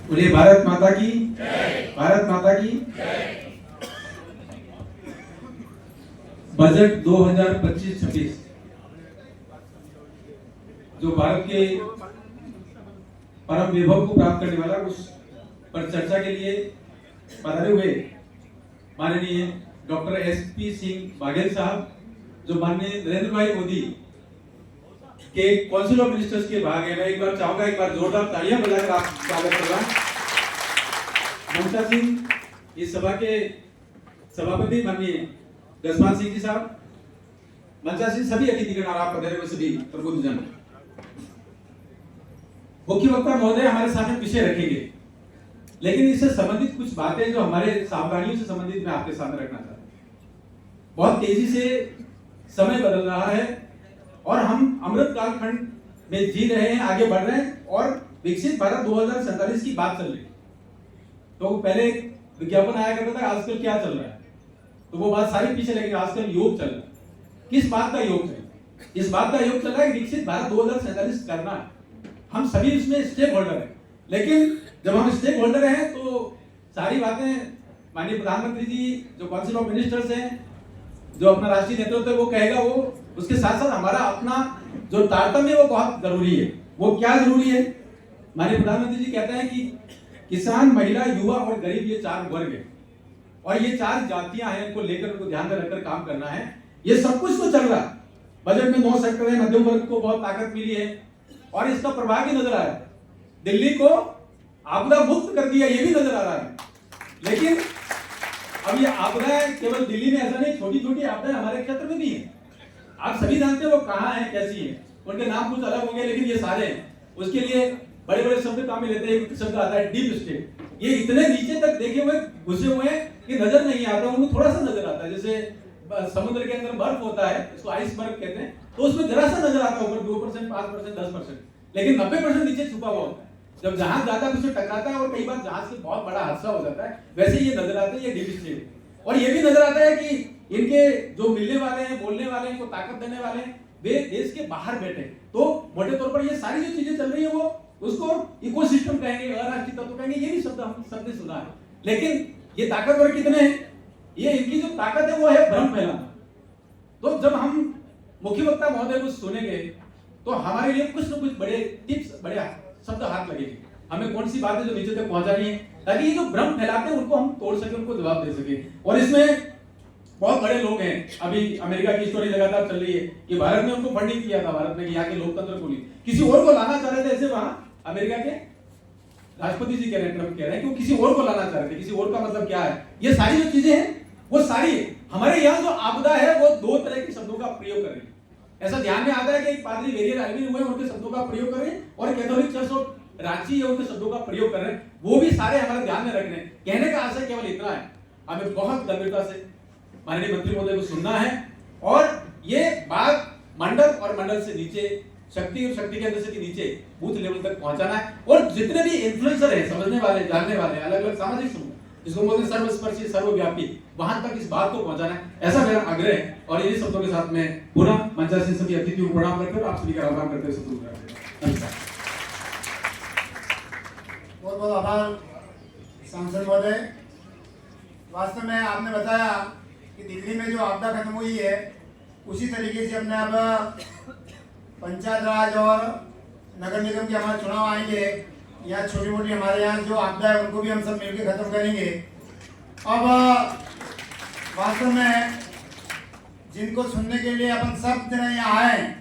बोलिए भारत माता की जय। भारत माता की जय। बजट 2025-26 जो भारत के परम वैभव को प्राप्त करने वाला, उस पर चर्चा के लिए पधारे हुए माननीय डॉक्टर SP सिंह बाघेल साहब, जो माननीय नरेंद्र भाई मोदी के काउंसिल ऑफ मिनिस्टर्स के भाग है। मैं एक बार चाहूंगा, एक बार जोरदार तालियां बजाकर आप स्वागत करना। ममता सिंह, इस सभा के सभापति माननीय जसपाल सिंह जी साहब, मंचा सिंह, सभी अतिथिगण और आप पधारे हुए सभी प्रबुद्धजन। मुख्य वक्ता महोदय हमारे सामने विषय रखेंगे, लेकिन इससे संबंधित कुछ बातें जो हमारे सावधानियों से संबंधित मैं आपके सामने रखना चाहता हूं। बहुत तेजी से समय बदल रहा है और हम अमृत कालखंड में जी रहे हैं, आगे बढ़ रहे हैं और विकसित भारत 2047 की बात चल रही है। तो पहले विज्ञापन आया करता था आजकल क्या चल रहा है, तो वो बात सारी पीछे लगेगी। आजकल योग चल रहा है। किस बात का योग चल रहा है? इस बात का योग चल रहा है विकसित भारत 2047 करना है। हम सभी इसमें स्टेक होल्डर हैं, लेकिन जब हम स्टेक होल्डर हैं तो सारी बातें माननीय प्रधानमंत्री जी, जो काउंसिल ऑफ मिनिस्टर्स हैं, जो अपना राष्ट्रीय नेतृत्व है वो कहेगा, वो उसके साथ साथ हमारा अपना जो तारतम्य है वो बहुत जरूरी है। वो क्या जरूरी है? माननीय प्रधानमंत्री जी कहते हैं कि किसान, महिला, युवा और गरीब, ये 4 वर्ग है और ये 4 जातियां हैं, इनको लेकर, उनको ध्यान में रखकर काम करना है। ये सब कुछ तो चल रहा है। बजट में 9 सेक्टर है, मध्यम वर्ग को बहुत ताकत मिली है और इसका प्रभाव भी नजर आ रहा है। दिल्ली को आपदा मुक्त कर दिया, ये भी नजर आ रहा है। लेकिन अब ये आपदाएं केवल दिल्ली में ऐसा नहीं, छोटी छोटी आपदाएं हमारे क्षेत्र में भी है। आप सभी जानते हो वो कहाँ है, कैसी है, उनके नाम कुछ अलग होंगे, लेकिन ये सारे हैं। उसके लिए बड़े बड़े शब्द काम में लेते हैं। एक शब्द आता है डीप स्टेट। ये इतने नीचे तक देखे हुए घुसे हुए हैं कि नजर नहीं आता, उनको थोड़ा सा नजर आता है। जैसे समुद्र के अंदर बर्फ होता है, इसको आइसबर्ग कहते हैं, तो उसमें जरा सा नजर आता है, ऊपर 2%, 5%, 10%, लेकिन 90% नीचे छुपा हुआ होता है। जब जहाज ज्यादा कुछ टकराता है और कई बार जहाज से बहुत बड़ा हादसा हो जाता है, वैसे ये नजर आता है, ये डीप स्टेट। और ये भी नजर आता है कि इनके जो मिलने वाले हैं, बोलने वाले हैं, इनको ताकत देने वाले हैं, वे देश के बाहर बैठे। तो मोटे तौर पर ये सारी जो चीजें चल रही है वो उसको इकोसिस्टम कहेंगे, अराष्ट्रीय तत्व कहेंगे, ये भी शब्द हम सबने सुना है। लेकिन ये ताकतवर कितने हैं? ये इनकी जो ताकत है वो है भ्रम फैलाना। तो जब हम मुख्य वक्ता महोदय को सुनेंगे तो हमारे लिए कुछ न कुछ बड़े टिप्स, बड़े शब्द हाथ लगेंगे। हमें कौन सी बातें जो नीचे तक पहुंचानी है, ताकि ये जो भ्रम फैलाते हैं उनको हम तोड़ सके, उनको जवाब दे सके। और इसमें बहुत बड़े लोग हैं। अभी अमेरिका की स्टोरी लगातार चल रही है कि भारत ने उनको फंडिंग किया था, भारत ने यहाँ के लोकतंत्र को किसी और को लाना चाह रहे थे। ऐसे वहां अमेरिका के राष्ट्रपति जी कह रहे हैं, ट्रंप कह रहे हैं कि वो किसी और को लाना चाह रहे थे। किसी और का मतलब क्या है? ये सारी जो चीजें हैं वो सारी हमारे यहाँ जो आपदा है वो 2 तरह के शब्दों का प्रयोग कर रही है। ऐसा ध्यान में आता है कि एक पादरी वेरियर आर्मी हुए, उनके शब्दों का प्रयोग कर रहे हैं, और कैथोलिक चर्च ऑफ रांची है, उनके शब्दों का प्रयोग कर रहे हैं। वो भी सारे हमारे ध्यान में रखने। कहने का आशय केवल इतना है, हमें बहुत गंभीरता से माननीय मंत्री महोदय को सुनना है और ये बात मंडल और मंडल से नीचे, शक्ति और शक्ति केंद्र से नीचे बूथ लेवल तक पहुंचाना है। और जितने भी इन्फ्लुएंसर हैं, समझने वाले, जानने वाले, अलग अलग सामाजिक समूह, जिसको बोलते हैं सर्वस्पर्शी, सर्वव्यापी, वहां तक इस बात को पहुंचाना है, ऐसा मेरा आग्रह है। और इन्हीं शब्दों के साथ मैं पुनः मंचा से सभी अतिथियों को प्रणाम करते हुए आप सभी का आभार करते हुए नमस्कार। बहुत बहुत आभार सांसद महोदय। वास्तव में आपने बताया कि दिल्ली में जो आपदा खत्म हुई है, उसी तरीके से अपने अब पंचायत राज और नगर निगम के हमारे चुनाव आएंगे। यहाँ छोटी मोटी हमारे यहाँ जो आपदा है उनको भी हम सब मिलकर खत्म करेंगे। अब वास्तव में जिनको सुनने के लिए अपन सब जने यहाँ आए,